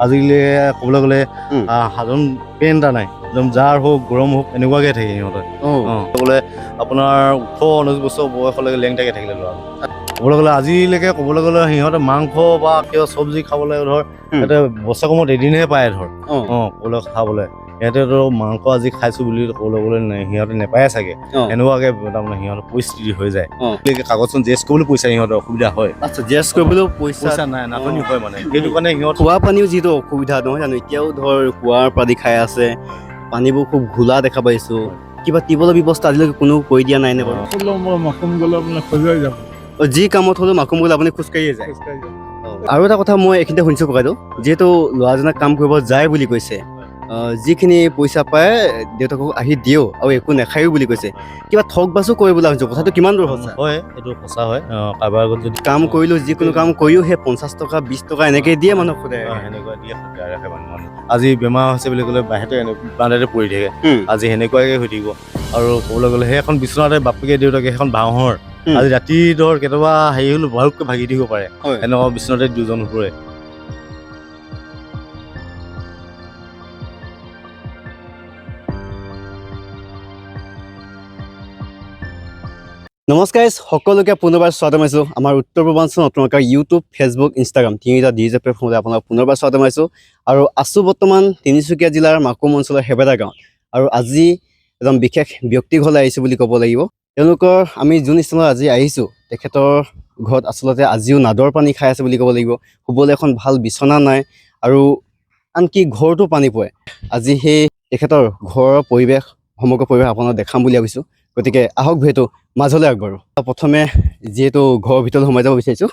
আজিকালি ক'বলৈ গ'লে সাধাৰণ পেন এটা নাই, একদম জাৰ হওক গৰম হওক এনেকুৱাকৈ থাকে সিহঁতে। ক'বলৈ আপোনাৰ 18-19 বছৰ বয়সলৈকে লেংটাকে থাকিলে ল'ৰা। ক'বলৈ গ'লে আজিলৈকে ক'বলৈ গ'লে সিহঁতে মাংস বা কিবা চব্জি খাবলৈ ধৰ সিহঁতে বছৰেকৰ মূৰত এদিনহে পায় ধৰ ক'বলৈ খাবলৈ। সিহঁতেতো মাংস আজি খাইছোঁ বুলি ক'বলৈ গ'লে সিহঁতে নেপায়ে চাগে, এনেকুৱাকৈ তাৰমানে সিহঁতৰ পৰিস্থিতি হৈ যায়। কাগজখন জেষ্ট কৰিবলৈ পইচা সিহঁতৰ অসুবিধা হয়। আচ্ছা, জেষ্ট কৰিবলৈও পইচা নাই, নাটনি হয় মানে, সেইটো কাৰণে সিহঁত খোৱা পানীও যিটো অসুবিধা নহয় জানো, এতিয়াও ধৰ কুঁৱাৰ পানী খাই আছে, পানীবোৰ খুব ঘোলা দেখা পাইছোঁ। কিবা টিউবৱেলৰ ব্যৱস্থা আজিলৈকে কোনো কৰি দিয়া নাই নে বাৰু? মাকুম গ'লে আপোনাৰ খোজুৱাই যাব। যি কামত হ'লেও মাকুম গ'লে আপুনি খোজকাঢ়িয়ে যায়। আৰু এটা কথা মই এইখিনিতে শুনিছোঁ ককাইদেউ, যিহেতু ল'ৰাজনে কাম কৰিব যায় বুলি কৈছে, যিখিনি পইচা পায় দেউতাকক আহি দিও আৰু একো নাখায়ো বুলি কৈছে, কিবা ঠগ বাছো কৰে বুলি ভাবিছোঁ। কথাটো কিমান দূৰ সঁচা? হয়, এইটো সঁচা হয়। কাৰোবাৰ আগত যদি কাম কৰিলোঁ, যিকোনো কাম কৰিও সেই 50 টকা 20 টকা এনেকৈ দিয়ে মানুহক সদায়। সেনেকুৱা দিয়ে ৰাখে মানুহ। আজি বেমাৰ হৈছে বুলি ক'লে বাহিৰতে পৰি থাকে, আজি সেনেকুৱাকৈ হৈ থাকিব। আৰু ক'বলৈ গ'লে সেইখন বিচনাতে বাপেকে দেউতাকে সেইখন বাঁহৰ, আজি ৰাতি ধৰ কেতিয়াবা হেৰি হ'লেও ভালকৈ ভাগি থাকিব পাৰে, এনেকুৱা বিচনাতে দুজন পৰে। নমস্কাৰ, সকলোকে পুনৰবাৰ স্বাগতম জনাইছোঁ আমাৰ উত্তৰ পূৰ্বাঞ্চল আপোনালোকৰ ইউটিউব, ফেচবুক, ইনষ্টাগ্ৰাম তিনিটা ডিজিটেল প্লেটফৰ্মতে আপোনাক পুনৰবাৰ স্বাগতম জনাইছোঁ। আৰু আছোঁ বৰ্তমান তিনিচুকীয়া জিলাৰ মাকুম অঞ্চলৰ হেবেদা গাঁৱত। আৰু আজি এজন বিশেষ ব্যক্তি ঘৰলৈ আহিছোঁ বুলি ক'ব লাগিব। তেওঁলোকৰ আমি যোন স্থানত আজি আহিছোঁ, তেখেতৰ ঘৰত আচলতে আজিও নাদৰ পানী খাই আছে বুলি ক'ব লাগিব। শুবলৈ এখন ভাল বিচনা নাই, আৰু আনকি ঘৰতো পানী পৰে। আজি সেই তেখেতৰ ঘৰৰ পৰিৱেশ, সমগ্ৰ পৰিৱেশ আপোনাক দেখাম বুলি ভাবিছোঁ। গতিকে আহক যিহেতু মাজলৈ আগবাঢ়ো। প্ৰথমে যিহেতু ঘৰৰ ভিতৰত সোমাই যাব বিচাৰিছোঁ,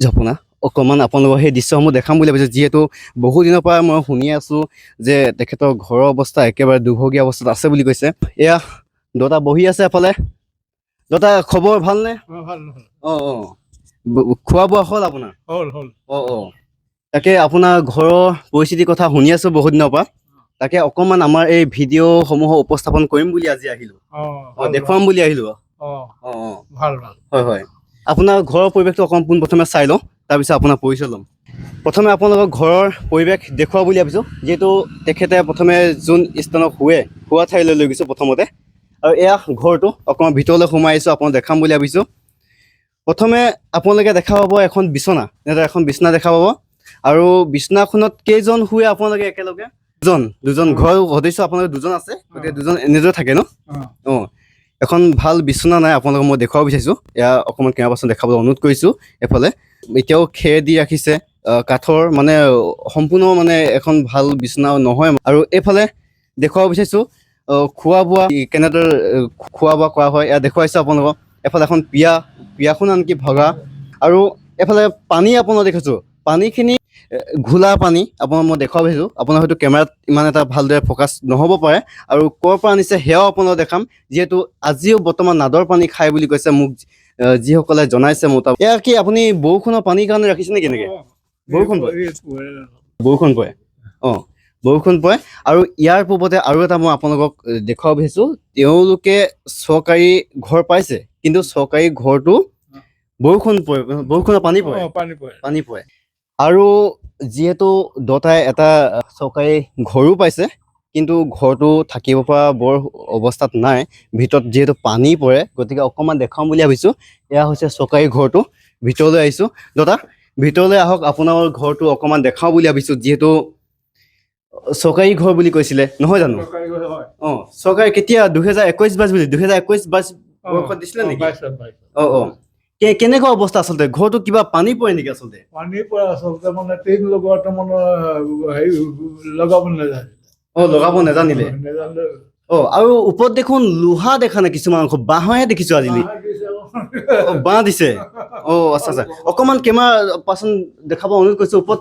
জপনা অকণমান আপোনালোকৰ সেই দৃশ্যসমূহ দেখাম বুলি ভাবিছোঁ। যিহেতু বহুদিনৰ পৰা মই শুনি আছোঁ যে তেখেতৰ ঘৰৰ অৱস্থা একেবাৰে দুৰ্ভগীয়া অৱস্থাত আছে বুলি কৈছে। এয়া দেউতা বহি আছে এফালে। দেউতা খবৰ ভালনে? খোৱা বোৱা হ'ল আপোনাৰ? হ'ল। তাকে আপোনাৰ ঘৰৰ পৰিস্থিতিৰ কথা শুনি আছোঁ বহুত দিনৰ পৰা। তাকে অকণমান আমাৰ এই ভিডিঅ'সমূহ উপস্থাপন কৰিম বুলি আজি আহিলোঁ, দেখুৱাম বুলি আহিলোঁ। হয়। আপোনাৰ ঘৰৰ পৰিৱেশটো অকণমান পোনপ্ৰথমে চাই লওঁ, তাৰপিছত আপোনাৰ পৰিচয় ল'ম। প্ৰথমে আপোনালোকৰ ঘৰৰ পৰিৱেশ দেখুওৱা বুলি ভাবিছোঁ। যিহেতু তেখেতে প্ৰথমে যোন স্থানত শোৱা ঠাইলৈ লৈ গৈছোঁ প্ৰথমতে, আৰু এয়া ঘৰটো অকণমান ভিতৰলৈ সোমাই আহিছোঁ, আপোনাক দেখাম বুলি ভাবিছোঁ। প্ৰথমে আপোনালোকে দেখা পাব এখন বিচনা, এখন বিচনা দেখা পাব। আৰু বিচনাখনত কেইজন শুৱে আপোনালোকে একেলগে? দুজন। ঘৰৰ সদস্য আপোনালোকে দুজন আছে, গতিকে দুজন এনেদৰে থাকে ন? এখন ভাল বিচনা নাই আপোনালোকক মই দেখুৱাব বিচাৰিছোঁ। এয়া অকণমান কেমেৰা পাৰ্চন দেখাবলৈ অনুৰোধ কৰিছোঁ। এফালে এতিয়াও খেৰ দি ৰাখিছে, কাঠৰ, মানে সম্পূৰ্ণ মানে এখন ভাল বিচনা নহয়। আৰু এইফালে দেখুৱাব বিচাৰিছোঁ খোৱা বোৱা কেনেদৰে খোৱা বোৱা কৰা হয়, এয়া দেখুৱাইছোঁ আপোনালোকক। এফালে এখন পিয়াখন আনকি ভগা, আৰু এফালে পানী আপোনালোক দেখিছোঁ, পানীখিনি ঘোলা পানী আপোনাক মই দেখুৱাব বিচাৰিছোঁ। আপোনাৰ হয়তো কেমেৰাত ইমান এটা ভালদৰে ফ'কাছ নহ'ব পাৰে, আৰু ক'ৰ পৰা আনিছে সেয়াও আপোনালোক দেখাম। যিহেতু আজিও বৰ্তমান নাদৰ পানী খায় বুলি কৈছে মোক যিসকলে জনাইছে মোৰ তাত। এয়া কি আপুনি বৰষুণৰ পানীৰ কাৰণে ৰাখিছে নেকি এনেকৈ? বৰষুণ পৰে। বৰষুণ পৰে। আৰু ইয়াৰ পূৰ্বতে আৰু এটা মই আপোনালোকক দেখুৱাব বিচাৰিছোঁ। তেওঁলোকে চৰকাৰী ঘৰ পাইছে, কিন্তু চৰকাৰী ঘৰটো বৰষুণৰ পানী পৰে। আৰু যিহেতু দেউতাই এটা চৰকাৰী ঘৰো পাইছে, কিন্তু ঘৰটো থাকিব পৰা বৰ অৱস্থাত নাই, ভিতৰত যিহেতু পানী পৰে, গতিকে অকণমান দেখাম বুলি ভাবিছোঁ। এয়া হৈছে চৰকাৰী ঘৰটো। ভিতৰলৈ আহিছোঁ, দেউতা ভিতৰলৈ আহক, আপোনাৰ ঘৰটো অকণমান দেখাওঁ বুলি ভাবিছোঁ। যিহেতু চৰকাৰী ঘৰ বুলি কৈছিলে নহয় জানো? চৰকাৰী কেতিয়া 2021-22 বৰ্ষত দিছিলে নেকি? কেনেকুৱা অৱস্থা আচলতে? ঘৰটো কিবা পানী পৰে নেকি আচলতে? পানী পৰে আচলতে, মানে টিন লগোৱাটো মানে হেৰি লগাব নাজানে। লগাব নাজানিলে। আৰু ওপৰত দেখোন লোহা দেখা নাই, কিছুমান বাঁহহে দেখিছোঁ আজিকালি। বাঁহ দিছে। আচ্ছা। অকণমান কেমেৰা পাৰ্চন দেখাব অনুৰোধ কৰিছোঁ। ওপৰত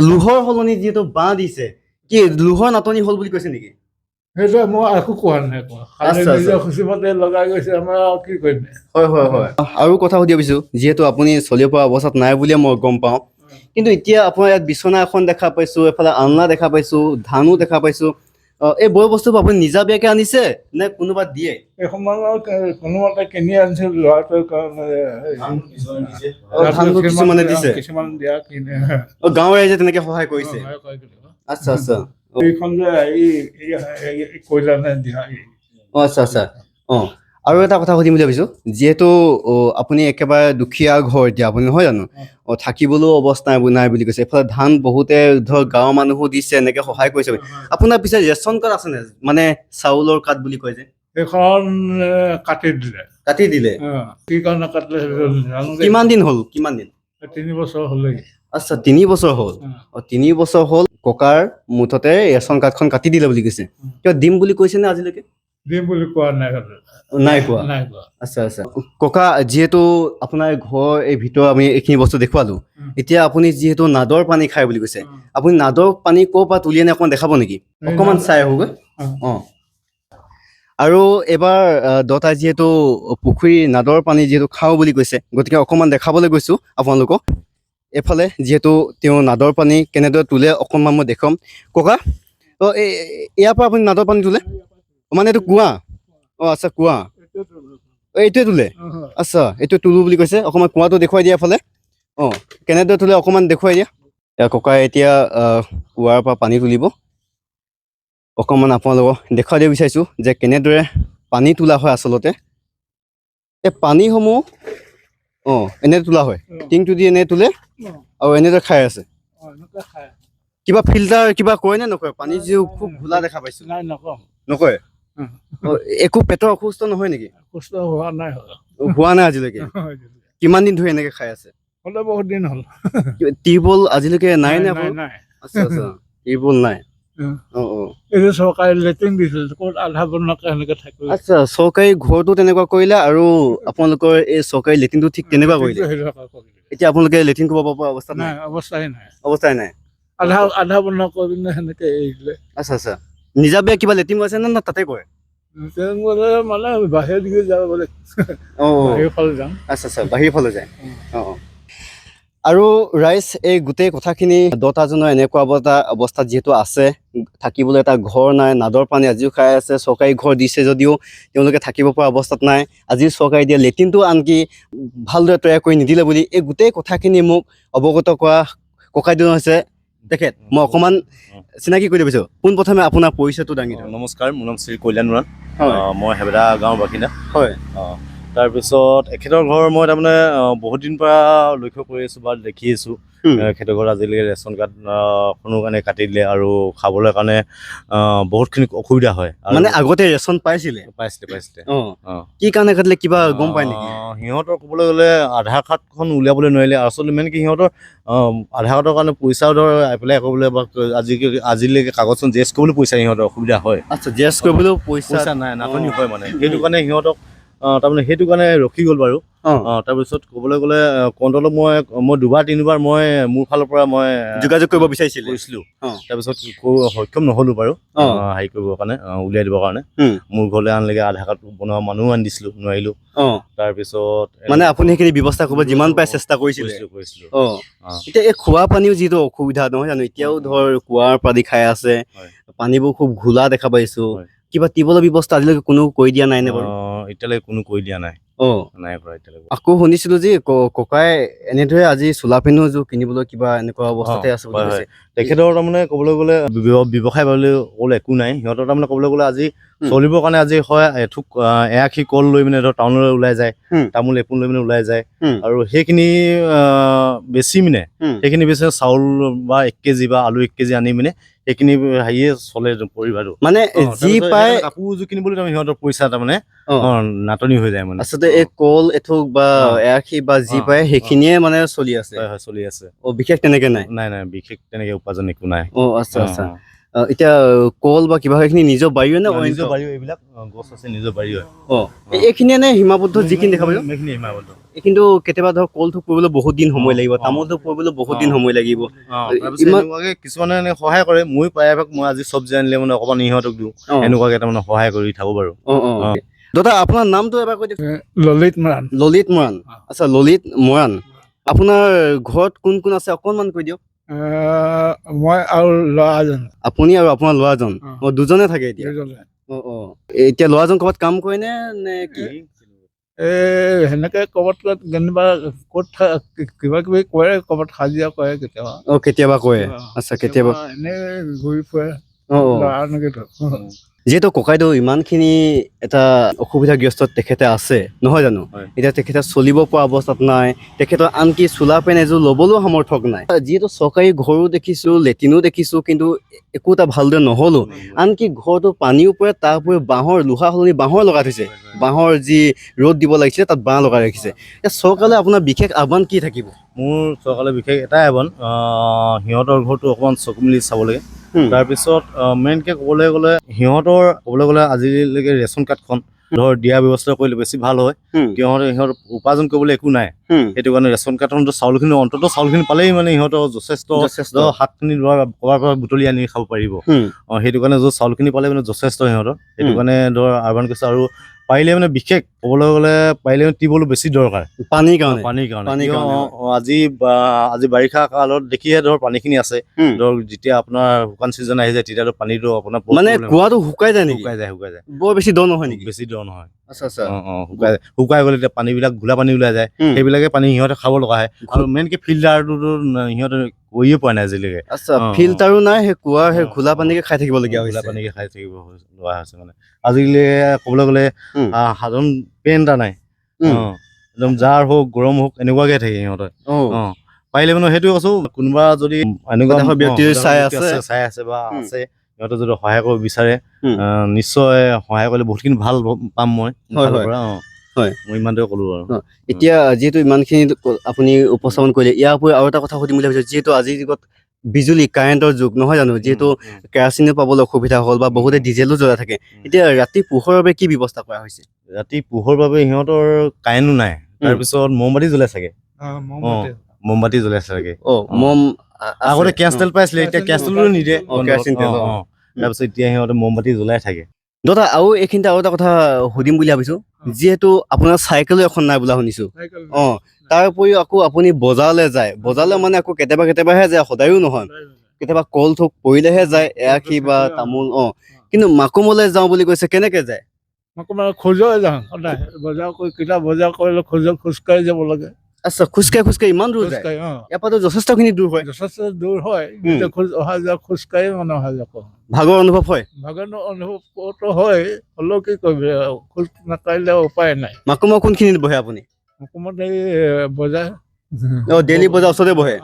লোহৰ সলনি যিহেতু বাঁহ দিছে, কি লোহৰ নাটনি হ'ল বুলি কৈছে নেকি? সেইটোৱে মই একো কোৱা নাই, নিজৰ খুচিমতে লগাই গৈছে, আমাৰ কি কৰিম। হয়। আৰু কথা সুধিব বিচাৰিছোঁ, যিহেতু আপুনি চলিব পৰা অৱস্থাত নাই বুলিয়ে মই গম পাওঁ, কিন্তু এতিয়া আপোনাৰ ইয়াত বিচনা এখন দেখা পাইছোঁ, এফালে আলনা দেখা পাইছোঁ, ধানো দেখা পাইছোঁ, এই বয় বস্তুবোৰ আপুনি নিজাবীয়াকৈ আনিছে নে কোনোবা দিয়ে? এই সময়ত কোনোমতে কিনি আনিছিল ল'ৰাটোৰ কাৰণে ধানবোৰ কিছুমানে দিছে? কিছুমান দিয়া কিনে গাঁৱৰ ৰাইজে তেনেকৈ সহায় কৰিছে? আচ্ছা আচ্ছা। এইখন যে কয়লানে দিয়া আচ্ছা আচ্ছা। আৰু এটা কথা সুধিম বুলি ভাবিছোঁ, যিহেতু আপুনি একেবাৰে দুখীয়া ঘৰ এতিয়া আপুনি নহয় জানো, থাকিবলৈও অৱস্থা নাই বুলি কৈছে, এইফালে ধান বহুতে ধৰক গাঁৱৰ মানুহো দিছে এনেকৈ সহায় কৰিছে, আপোনাৰ পিছে ৰেচন কাৰ্ড আছেনে, মানে চাউলৰ কাৰ্ড বুলি কয় যে? এইখন কাটি দিলে। কাটি দিলে? কি কাৰণে কাটিলে কিমান দিন হ'ল? কিমান দিন? 3 বছৰ হ'লেই। আচ্ছা 3 বছৰ হ'ল। 3 বছৰ হ'ল ককাৰ মুঠতে ৰেচন কাৰ্ডখন কাটি দিলে বুলি কৈছে। কিয় দিম বুলি কৈছেনে আজিলৈকে? দিম বুলি কোৱা নাই। নাই কোৱা? আচ্ছা আচ্ছা। ককা, যিহেতু আপোনাৰ ঘৰৰ এই ভিতৰত আমি এইখিনি বস্তু দেখুৱালোঁ, এতিয়া আপুনি যিহেতু নাদৰ পানী খায় বুলি কৈছে, আপুনি নাদৰ পানী ক'ৰ পৰা তুলি আনি অকণমান দেখাব নেকি? অকণমান চাই আহোগৈ। আৰু এইবাৰ দতাই যিহেতু পুখুৰী নাদৰ পানী যিহেতু খাওঁ বুলি কৈছে, গতিকে অকণমান দেখাবলৈ গৈছোঁ আপোনালোকক। এইফালে যিহেতু তেওঁ নাদৰ পানী কেনেদৰে তোলে অকণমান মই দেখুৱাম। ককা, ইয়াৰ পৰা আপুনি নাদৰ পানী তোলে? মানে এইটো কুঁৱা? আচ্ছা কুঁৱা। এইটোৱে তোলে? আচ্ছা, এইটো তোলো বুলি কৈছে। অকণমান কুঁৱাটো দেখুৱাই দিয়া এফালে। কেনেদৰে তোলে অকণমান দেখুৱাই দিয়া। ককাই এতিয়া কুঁৱাৰ পৰা পানী তুলিব। অকণমান আপোনালোকক দেখুৱাই দিব বিচাৰিছোঁ যে কেনেদৰে পানী তোলা হয় আচলতে। এই পানীসমূহ এনেদৰে তোলা হয়, টিংটো দি এনেই তোলে আৰু এনেদৰে খাই আছে। কিবা ফিল্টাৰ কিবা কৰে নে নকৰে? পানী যিও খুব ঘোলা দেখা পাইছোঁ। নাই, নকওঁ। নকৰে? একো পেটৰ অসুস্থ নহয় নেকি? সুস্থ হোৱা নাই। হোৱা নাই আজিলৈকে? কিমান দিন ধৰি এনেকৈ খাই আছে? হ'লে বহুত দিন হ'ল। টিউবৱেল আজিলৈকে নাই নে? নাই। আচ্ছা আচ্ছা, টিউবৱেল নাই। এইটো চৰকাৰে লেট্ৰিন দিছিল, ক'ত আধা বনোৱাকৈ সেনেকৈ থাকিলে। আচ্ছা, চৰকাৰী ঘৰটো তেনেকুৱা কৰিলে আৰু আপোনালোকৰ এই চৰকাৰী লেট্ৰিনটো ঠিক তেনেকুৱা কৰিলে। এতিয়া আপোনালোকে লেট্ৰিন কৰিব পৰা অৱস্থাত নাই? অৱস্থাই নাই। আধা বনোৱা কৰি পিনে সেনেকৈ এৰি দিলে। আচ্ছা আচ্ছা। নিজাবীয়া কিবা লেট্ৰিন আছে নে তাতে কৰে? মানে বাহিৰৰ দিশে যাব বোলে। বাহিৰৰ ফালে যাম। আচ্ছা আচ্ছা, বাহিৰৰ ফালে যায়। আৰু ৰাইজ, এই গোটেই কথাখিনি দতাজনৰ এনেকুৱা অৱস্থাত যিহেতু আছে, থাকিবলৈ এটা ঘৰ নাই, নাদৰ পানী আজিও খাই আছে, চৰকাৰী ঘৰ দিছে যদিও তেওঁলোকে থাকিব পৰা অৱস্থাত নাই। আজি চৰকাৰে দিয়া লেট্ৰিনটো আনকি ভালদৰে তৈয়াৰ কৰি নিদিলে বুলি এই গোটেই কথাখিনি মোক অৱগত কৰা ককাইদেউ হৈছে তেখেত। মই অকণমান চিনাকি কৰি দিব বিচাৰোঁ। পোনপ্ৰথমে আপোনাৰ পৰিচয়টো দাঙি ধৰক। নমস্কাৰ, মোৰ নাম শ্ৰী কল্যাণ মৰাণ। মই হেবেদা গাঁৱৰ বাসিন্দা। হয়। তাৰপিছত এখেতৰ ঘৰ মই তাৰমানে বহুত দিন পৰা লক্ষ্য কৰি আছোঁ বা দেখি আছোঁ। এখেতৰ ঘৰত আজিলৈকে ৰেচন কাৰ্ড কোনো কাৰণে কাটি দিলে আৰু খাবলৈ কাৰণে বহুতখিনি অসুবিধা হয়। মানে আগতে ৰেচন পাইছিলে? পাইছিলে। কি কাৰণে কাটিলে কিবা গম পায় নেকি? সিহঁতৰ ক'বলৈ গ'লে আধাৰ কাৰ্ডখন উলিয়াবলৈ নোৱাৰিলে। আচলতে মেইন কি সিহঁতৰ আধাৰ কাৰ্ডৰ কাৰণে পইচাও ধৰ এপ্লাই কৰিবলৈ বা আজিলৈকে কাগজখন জেৰেক্স কৰিবলৈ পইচা সিহঁতৰ অসুবিধা হয়। আচ্ছা, জেৰেক্স কৰিবলৈও পইচা নাই, নাটনি হয় মানে। সেইটো কাৰণে সিহঁতক তাৰমানে সেইটো কাৰণে ৰখি গ'ল বাৰু। তাৰপিছত ক'বলৈ গ'লে কণ্ট্ৰলক মই 2-3বাৰ মই মোৰ ফালৰ পৰা মই যোগাযোগ কৰিব বিচাৰিছিলোঁ। তাৰপিছত সক্ষম নহ'লোঁ বাৰু হেৰি কৰিবৰ কাৰণে, উলিয়াই দিবৰ কাৰণে। মোৰ ঘৰলৈ আনলৈকে আধাৰ কাৰ্ড বনোৱা মানুহ আনি দিছিলোঁ, নোৱাৰিলোঁ। তাৰপিছত মানে আপুনি সেইখিনি ব্যৱস্থা কৰিব যিমান পাৰে চেষ্টা কৰিছিলোঁ? এতিয়া এই খোৱা পানীও যিটো অসুবিধা নহয় জানো, এতিয়াও ধৰ কুঁৱাৰ পানী খাই আছে, পানীবোৰ খুব ঘোলা দেখা পাইছোঁ। কিবা টিউবৱেলৰ ব্যৱস্থা আজিলৈকে কোনো কৰি দিয়া নাই নে বাৰু? এতিয়ালৈকে কোনো কৰি দিয়া নাই। নাই কৰা এতিয়ালৈকে। আকৌ শুনিছিলোঁ যে ককাই এনেদৰে আজি চোলা পেনো এযোৰ কিনিবলৈ কিবা এনেকুৱা অৱস্থাতে আছে বুলি কৈছে। তেখেতৰ তাৰমানে ক'বলৈ গ'লে ব্যৱসায় ক'বলৈ একো নাই। সিহঁতৰ তাৰমানে ক'বলৈ গ'লে আজি চলিবৰ কাৰণে আজি হয় এথোক এআশী কল লৈ পিনে ধৰ টাউনলৈ ওলাই যায়, তামোল এপোন লৈ পিনে ওলাই যায়। আৰু সেইখিনি বেছি মানে সেইখিনি বেছি চাউল বা 1 কেজি বা আলু 1 কেজি আনি পিনে সেইখিনি হেৰিয়ে চলে পৰিবাৰটো। মানে যি পায় কাপোৰযোৰ কিনিবলৈ তাৰমানে সিহঁতৰ পইচা তাৰমানে নাটনি হৈ যায় মানে। আচলতে এই কল এথোক বা এআশী বা যি পায় সেইখিনিয়ে মানে চলি আছে। হয়, চলি আছে। বিশেষ তেনেকে নাই? নাই, বিশেষ তেনেকে উপাৰ্জন একো নাই। আচ্ছা আচ্ছা। এতিয়া কল বা কিবা সেইখিনি নিজৰ বাৰীৰে নে? নিজৰ বাৰী, এইবিলাক গছ আছে নিজৰ বাৰী হয়। এইখিনিয়ে নে সীমাবদ্ধ যিখিনি দেখা পাইছোঁ? এইখিনি সীমাবদ্ধ। কিন্তু কেতিয়াবা ধৰক কল থোক কৰিবলৈ বহুত দিন সময় লাগিব, তামোল থোক কৰিবলৈ বহুত দিন সময় লাগিব। কিছুমানে সহায় কৰে, মই প্ৰায়ভাগ মই আজি চব্জি আনিলে মানে অকণমান ইহঁতক দিওঁ, এনেকুৱাকে তাৰমানে সহায় কৰি থাকোঁ বাৰু। দাদা, আপোনাৰ নামটো এবাৰ কৈ দিয়ক। ললিত মৰাণ। ললিত মৰাণ। আচ্ছা, ললিত মৰাণ। আপোনাৰ ঘৰত কোন কোন আছে অকণমান কৈ দিয়ক। মই আৰু ল'ৰাজন আপুনি আৰু আপোনাৰ ল'ৰাজন দুজনে থাকে এতিয়া দুজনে। এতিয়া ল'ৰাজন ক'ৰবাত কাম কৰে নে কি সেনেকে ক'ৰবাত যেনিবা ক'ত কিবা কিবি কৰে, ক'ৰবাত হাজিৰা কৰে কেতিয়াবা। কেতিয়াবা কৰে আচ্ছা কেতিয়াবা এনেই ঘূৰি ফুৰে ল'ৰা এনেকে যিহেতু ককাইদেউ ইমানখিনি এটা অসুবিধাগ্ৰস্ত তেখেতে আছে নহয় জানো এতিয়া তেখেতে চলিব পৰা অৱস্থাত নাই তেখেতৰ আনকি চোলা পেণ্ট এযোৰ ল'বলৈও সামৰ্থক নাই যিহেতু চৰকাৰী ঘৰো দেখিছোঁ লেট্ৰিনো দেখিছোঁ কিন্তু একো এটা ভালদৰে নহ'লো আনকি ঘৰটো পানীও পৰে তাৰ উপৰি বাঁহৰ লোহা সলনি বাঁহৰ লগাই থৈছে বাঁহৰ যি ৰ'দ দিব লাগিছিলে তাত বাঁহ লগাই ৰাখিছে এতিয়া চৰকাৰলৈ আপোনাৰ বিশেষ আহ্বান কি থাকিব মোৰ চৰকাৰলৈ বিশেষ এটাই আহ্বান সিহঁতৰ ঘৰটো অকণমান চকু মেলি চাব লাগে তাৰপিছত মেইনকৈ ক'বলৈ গ'লে সিহঁতৰ ক'বলৈ গ'লে আজিলৈকে ৰেচন কাৰ্ডখন ধৰ দিয়া ব্যৱস্থা কৰিলে বেছি ভাল হয় সিহঁতৰ উপাৰ্জন কৰিবলৈ একো নাই সেইটো কাৰণে ৰেচন কাৰ্ডখন চাউলখিনি অন্ততঃ চাউলখিনি পালেই মানে সিহঁতৰ যথেষ্ট হাতখিনি ক'ৰবাৰ পৰা বুটলি আনি খাব পাৰিব সেইটো কাৰণে য'ত চাউলখিনি পালে মানে যথেষ্ট সিহঁতৰ সেইটো কাৰণে ধৰ আহ্বান কৰিছে আৰু পাৰিলে মানে বিশেষ ক'বলৈ গ'লে পাৰিলে মানে টিউবৱেলো বেছি দৰকাৰ পানীৰ কাৰণে আজি বাৰিষা কালত দেখিহে ধৰ পানীখিনি আছে ধৰ যেতিয়া আপোনাৰ শুকান ছিজন আহি যায় তেতিয়াতো পানীটো আপোনাৰ মানে কুৱাটো শুকাই যায় নেকি শুকাই যায় বৰ বেছি দ নহয় নেকি বেছি দ নহয় আচ্ছা আচ্ছা শুকাই গ'লে এতিয়া পানীবিলাক ঘোলা পানী ওলাই যায় সেইবিলাকে পানী সিহঁতে খাব লগা হয় আৰু মেইনকে ফিল্টাৰটোতো সিহঁতে কৰিয়ে পোৱা নাই আজিলৈকে আচ্ছা ফিল্টাৰো নাই সেই কুৱাৰ সেই ঘোলা পানীকে খাই থাকিবলগীয়া হৈছে ঘোলা পানীকে খাই থাকিব লগা হৈছে মানে আজিকালি ক'বলৈ গ'লে সাধাৰণ পেন এটা নাই একদম জাৰ হওক গৰম হওক এনেকুৱাকে থাকে সিহঁতে পাৰিলে মানে সেইটোৱে কৈছো কোনোবা যদি এনেকুৱা ব্যক্তি চাই আছে বা আছে সিহঁতে যদি সহায় কৰিব বিচাৰে নিশ্চয় সহায় কৰিলে বহুতখিনি ভাল পাম মই মই ইমানটোৱে ক'লো আৰু এতিয়া যিহেতু ইমানখিনি আপুনি উপস্থাপন কৰিলে ইয়াৰ উপৰি আৰু এটা কথা সুধিম বুলি ভাবিছোঁ যিহেতু আজিৰ যুগত বিজুলী কাৰেণ্টৰ যুগ নহয় জানো যিহেতু কেৰাচিনো পাবলৈ অসুবিধা হ'ল বা বহুতে ডিজেলো জ্বলাই থাকে এতিয়া ৰাতি পোহৰৰ বাবে কি ব্যৱস্থা কৰা হৈছে ৰাতি পোহৰ বাবে সিহঁতৰ কাৰেণ্টো নাই তাৰপিছত মমবাতি জ্বলাই চাগে মমবাতি জ্বলাই চাগে মম আগতে কেৰাচিন পাইছিলে এতিয়া কেৰাচিনো নিদিয়ে তাৰপিছত এতিয়া সিহঁতে মমবাতি জ্বলাই থাকে দাদা আৰু এইখিনিতে আৰু এটা কথা সুধিম বুলি ভাবিছোঁ যিহেতু আপোনাৰ চাইকেলো এখন নাই বোলা শুনিছোঁ তাৰ উপৰিও আকৌ আপুনি বজাৰলৈ যায় বজাৰলৈ মানে আকৌ কেতিয়াবাহে যায় সদায়ো নহয় কেতিয়াবা কল থোক পৰিলেহে যায় এৰাশী বা তামোল কিন্তু মাকুমলৈ যাওঁ বুলি কৈছে কেনেকে যায় মাকুমলৈ খোজৰে যাওঁ সদায় বজাৰ কৰি কিতাপ বজাৰ কৰিলে খোজকাঢ়ি যাব লাগে আচ্ছা খোজকাঢ়ি ইমান দূৰ যায় ইয়াৰ পৰাতো যথেষ্টখিনি দূৰ হয় যথেষ্ট দূৰ হয় অহা যোৱা খোজকাঢ়ি মানে অহা যোৱা কৰোঁ ভাগৰ অনুভৱ হয় ভাগৰ অনুভৱ কৰোঁতো হয় হ'লেও কি কৰিবি খোজ নাকাঢ়িলে উপায় নাই মাকুমৰ কোনখিনিত বহে আপুনি মাকুমত এই বজাৰ ডেইলি বজাৰ ওচৰতে বহে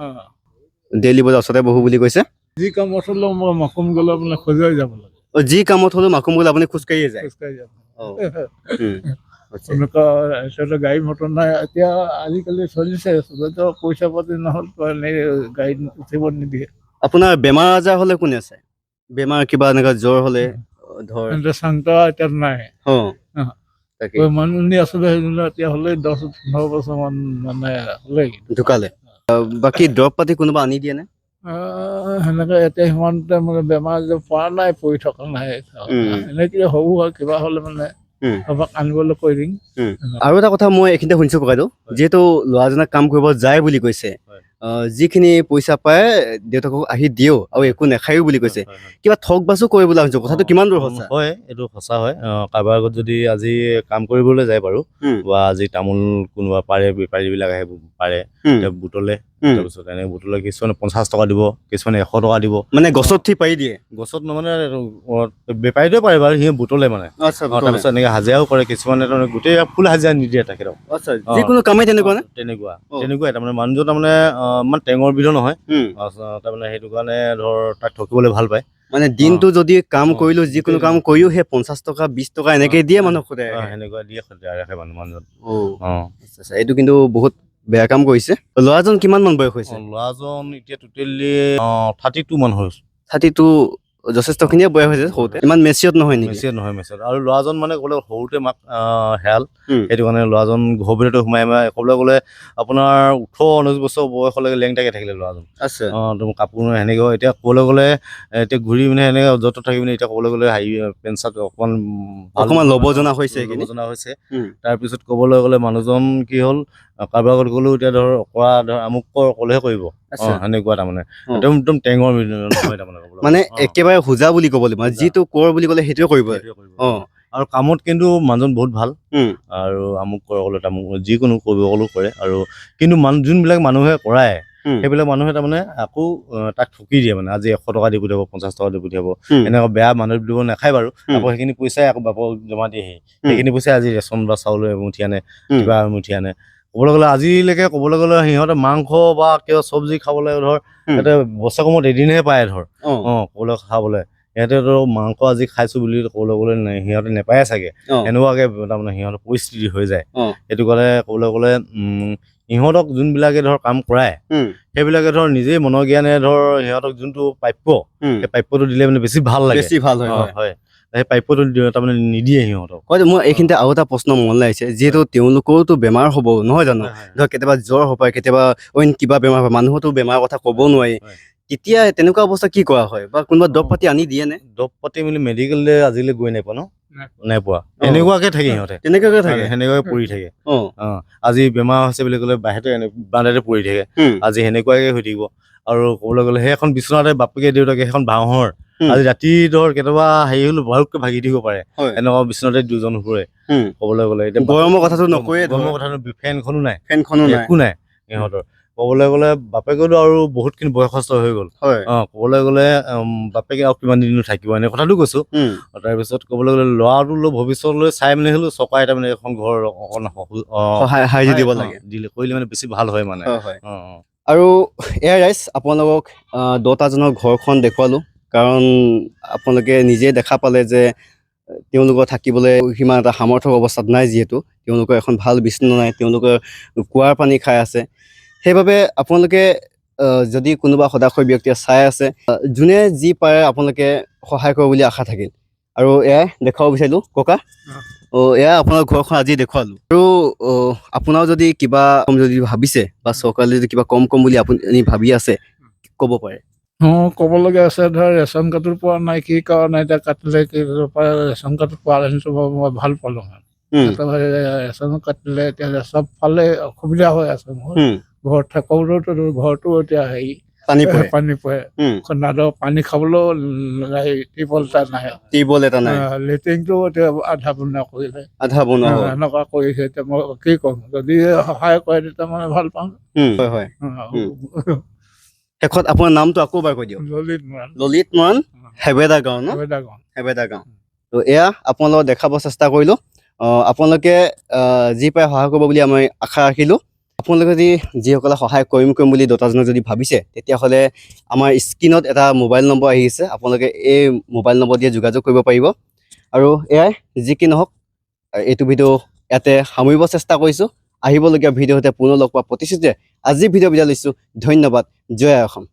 ডেইলি বজাৰ ওচৰতে বহো বুলি কৈছে যি কামত হ'লেও মই মাকুম গ'লে মানে খোজৰে যাব লাগে যি কামত হ'লেও মাকুম গ'লে আপুনি খোজকাঢ়িয়ে যায় খোজকাঢ়ি যাব এনেকুৱা আচলতে গাড়ী মটৰ নাই এতিয়া আজিকালি চলিছে পইচা পাতি নহ'ল গাড়ীত উঠিব নিদিয়ে আপোনাৰ বেমাৰ আজাৰ হ'লে কোনে আছে বেমাৰ কিবা এনেকুৱা জ্বৰ হ'লে ধৰ চাংটা এতিয়া নাই মানুহজনী আছিলে সেইজনী এতিয়া হ'লেই 10-15 বছৰমান মানে হ'লেই ঢুকালে বাকী দৰৱ পাতি কোনোবা আনি দিয়ে নে সেনেকে এতিয়া সিমানতে মানে বেমাৰ আজাৰ পৰা নাই পৰি থকা নাই এনেকে সৰু হয় কিবা হ'লে মানে আনিবলৈ কৈ দিম আৰু এটা কথা মই এইখিনিতে শুনিছো ককাইদেউ যিহেতু ল'ৰাজনে কাম কৰিব যায় বুলি কৈছে যিখিনি পইচা পায় দেউতাকক আহি দিও আৰু একো নাখায়ো বুলি কৈছে কিবা ঠগ বাছো কৰে বুলি শুনিছো কথাটো কিমান দূৰ সঁচা হয় এইটো সঁচা হয় কাৰোবাৰ আগত যদি আজি কাম কৰিবলৈ যায় বাৰু বা আজি তামোল কোনোবা পাৰে বেপাৰীবিলাক আহে পাৰে বুটলে তাৰপিছত এনেকৈ বুটলে কিছুমানে 50 টকা দিব কিছুমানে 100 টকা দিব মানে গছত উঠি পাৰি দিয়ে গছত মানে বেপাৰীটোৱে পাৰে বাৰু সি বুটলে মানে তাৰপিছত এনেকৈ হাজিৰাও কৰে কিছুমানে গোটেই ফুল হাজিৰা নিদিয়ে তেখেতক যিকোনো কামেই তেনেকুৱাই তাৰমানে মানুহজন তাৰমানে ইমান টেঙৰ বিধৰ নহয় তাৰমানে সেইটো কাৰণে ধৰ তাক ঠকিবলৈ ভাল পায় মানে দিনটো যদি কাম কৰিলো যিকোনো কাম কৰিও সেই 50 টকা 20 টকা এনেকে দিয়ে মানুহ সদায় সেনেকুৱা দিয়ে সদায় ৰাখে মানুহজন এইটো কিন্তু বহুত বেয়া কাম কৰিছে ল'ৰাজন কিমান মান বয়স হৈছে ল'ৰাজন এতিয়া টোটেলি 32 মান হৈছে 32 যথেষ্টখিনিয়ে বয়স হৈছে সৰুতে ইমান মেচিয়ত নহয় নেকি মেচিয়ত আৰু ল'ৰাজন মানে ক'লে সৰুতে মাক হেৰাল সেইটো কাৰণে ল'ৰাজন ঘৰৰ ভিতৰতে সোমাই ক'বলৈ গ'লে আপোনাৰ 18-19 বছৰ বয়সলৈকে লেংটাকে থাকিলে ল'ৰাজন তোমাৰ কাপোৰ সেনেকৈ এতিয়া ক'বলৈ গ'লে এতিয়া ঘূৰি মানে এনেকৈ য'ত থাকি পিনে এতিয়া ক'বলৈ গ'লে হেৰি পেণ্ট চাৰ্ট অকণমান ল'ব জনা হৈছে তাৰপিছত ক'বলৈ গ'লে মানুহজন কি হ'ল কাৰোবাৰ আগত গ'লেও এতিয়া ধৰ কৰা ধৰ আমুক ক'লেহে কৰিব আচ্ছা সেনেকুৱা তাৰমানে অ। একদম একদম টেঙৰ নহয় তাৰমানে ক'বলৈ মানে গ'লে। একেবাৰে হোজা বুলি ক'ব লাগিব মানে যিটো কৰ বুলি ক'লে সেইটোৱে কৰিব সেইটোৱে কৰিব। অ আৰু কামত কিন্তু মানুহজন বহুত ভাল উম আৰু আমুক কৰে ক'লে তামুক যিকোনো কৰিব ক'লেও কৰে আৰু কিন্তু যোনবিলাক মানুহে কৰায় উম সেইবিলাক মানুহে তাৰমানে আকৌ তাক ঠকি দিয়ে মানে আজি 100 টকা দি পঠিয়াব 50 টকা দি পঠিয়াব উম এনেকুৱা বেয়া মানুহ দিব নাখায় বাৰু উম। আকৌ সেইখিনি পইচাই আকৌ বাপক জমা দিয়েহি সেইখিনি পইচাই আজি ৰেচন বা চাউল এমুঠি আনে উম কিবা এমুঠি আনে ক'বলৈ গ'লে আজিলৈকে ক'বলৈ গ'লে সিহঁতে মাংস বা কিবা চব্জি খাবলৈ ধৰ উম। সিহঁতে বছৰেকমত এদিনহে পায় ধৰ অ ক'বলৈ খাবলৈ সিহঁতেতো মাংস আজি খাইছোঁ বুলি ক'বলৈ গ'লে সিহঁতে নেপায়ে চাগে অ এনেকুৱাকে তাৰমানে সিহঁতৰ পৰিস্থিতি হৈ যায় অ সেইটো কাৰণে ক'বলৈ গ'লে সিহঁতক যোনবিলাকে ধৰ কাম কৰায় উম সেইবিলাকে ধৰ নিজেই মনোজ্ঞানে ধৰ সিহঁতক যোনটো প্ৰাপ্য উম সেই প্ৰাপ্যটো দিলে মানে বেছি ভাল লাগে বেছি ভাল হয় হয় হয় সেই প্ৰাপ্যটো তাৰমানে নিদিয়ে সিহঁতক হয় মোৰ এইখিনিতে আৰু এটা প্ৰশ্ন মনলৈ আহিছে যিহেতু তেওঁলোকৰোতো বেমাৰ হ'ব নহয় জানো ধৰ কেতিয়াবা জ্বৰ হ'ব পাৰে কেতিয়াবা অইন কিবা বেমাৰ হয় মানুহতো বেমাৰৰ কথা ক'ব নোৱাৰি হয়। তেতিয়া তেনেকুৱা অৱস্থা কি কৰা হয় বা কোনোবা দৰৱ পাতি আনি দিয়ে নে দৰৱ পাতি মেলি মেডিকেললৈ আজিলৈ গৈ নাই পোৱা নাই পোৱা অ। এনেকুৱাকে থাকে সিহঁতে তেনেকুৱাকে থাকে সেনেকুৱাকে পৰি থাকে অ আজি বেমাৰ হৈছে বুলি ক'লে বাহিৰতে পৰি থাকে উম আজি সেনেকুৱাকে হৈ থাকিব আৰু ক'বলৈ গ'লে সেই এখন বিচনাতে বাপেকে দেউতাকে সেইখন বাঁহৰ উম। আজি ৰাতি ধৰ কেতিয়াবা হেৰি হ'লো ভালকৈ ভাগি থাকিব পাৰে হয় এনেকুৱা বিচনাতে দুজন শুৱে উম ক'বলৈ গ'লে এতিয়া গৰমৰ কথাটো নকয়ে ধৰ গৰমৰ কথাটো ফেনখনো নাই ফেনখনো নাই একো নাই সিহঁতৰ ক'বলৈ গ'লে বাপেকেতো আৰু বহুতখিনি বয়সস্থ হৈ গ'ল হয় ক'বলৈ গ'লে বাপেকে আৰু কিমান দিনো থাকিব এনে কথাটো কৈছোঁ উম তাৰপিছত ক'বলৈ গ'লে ল'ৰাটোলৈ ভৱিষ্যতলৈ চাই মেলি হ'লেও চৰকাৰে তাৰমানে এখন ঘৰ অকণ সহায় সাহায্য দিব লাগে দিলে কৰিলে মানে বেছি ভাল হয় মানে হয় হয় আৰু এয়া ৰাইজ আপোনালোকক 10টাজনৰ ঘৰখন দেখুৱালোঁ কাৰণ আপোনালোকে নিজে দেখা পালে যে তেওঁলোকৰ থাকিবলৈ সিমান এটা সামৰ্থ্য অৱস্থাত নাই যিহেতু তেওঁলোকৰ এখন ভাল বিচনা নাই তেওঁলোকৰ কুঁৱাৰ পানী খাই আছে সেইবাবে আপোনালোকে যদি কোনোবা সদাশয় ব্যক্তিয়ে চাই আছে যোনে যি পাৰে আপোনালোকে সহায় কৰিব বুলি আশা থাকিল আৰু এয়াই দেখুৱাব বিচাৰিলোঁ ককা এয়া আপোনাৰ ঘৰখন আজি দেখুৱালোঁ আৰু আপোনাৰ যদি কিবা যদি ভাবিছে বা চৰকাৰে যদি কিবা কম বুলি আপুনি ভাবি আছে ক'ব পাৰে ক'বলগীয়া আছে ধৰ ৰেচন কাৰ্ডৰ পোৱা নাই কি কাৰণে এতিয়া কাটিলে কি ৰেচন কাৰ্ড পোৱা মই ভাল পালোঁ একেবাৰে ৰেচন কাটিলে এতিয়া চব ফালে অসুবিধা হৈ আছে মোৰ ঘৰত থাকোঁতেতো ঘৰটো এতিয়া হেৰি পানী পৰে পানী খাবলৈও টিউবৱেল এটা নাই লেট্ৰিনটো এতিয়া আধা বনোৱা কৰিলে এনেকুৱা কৰিছে এতিয়া মই কি ক'ম যদি সহায় কৰে তেতিয়া মই ভাল পাম শেষত আপোনাৰ নামটো আকৌ এবাৰ কৈ দিয়ক ললিত মৰাণ হেবেদা গাঁও ন হেবেদা গাঁও তো এয়া আপোনালোকক দেখাব চেষ্টা কৰিলোঁ আপোনালোকে যি পাৰে সহায় কৰিব বুলি আমি আশা ৰাখিলোঁ আপোনালোকে যদি যিসকলে সহায় কৰিম বুলি 10টাজনক যদি ভাবিছে তেতিয়াহ'লে আমাৰ স্ক্ৰীণত এটা মোবাইল নম্বৰ আহিছে আপোনালোকে এই মোবাইল নম্বৰ দিয়ে যোগাযোগ কৰিব পাৰিব আৰু এয়াই যি কি নহওক এইটো ভিডিঅ' ইয়াতে সামৰিব চেষ্টা কৰিছোঁ আহিবলগীয়া ভিডিঅ'তে পুনৰ লগ পোৱা প্ৰতিশ্ৰুতিৰে আজি ভিডিঅ' বিদায় লৈছোঁ ধন্যবাদ জয় অসম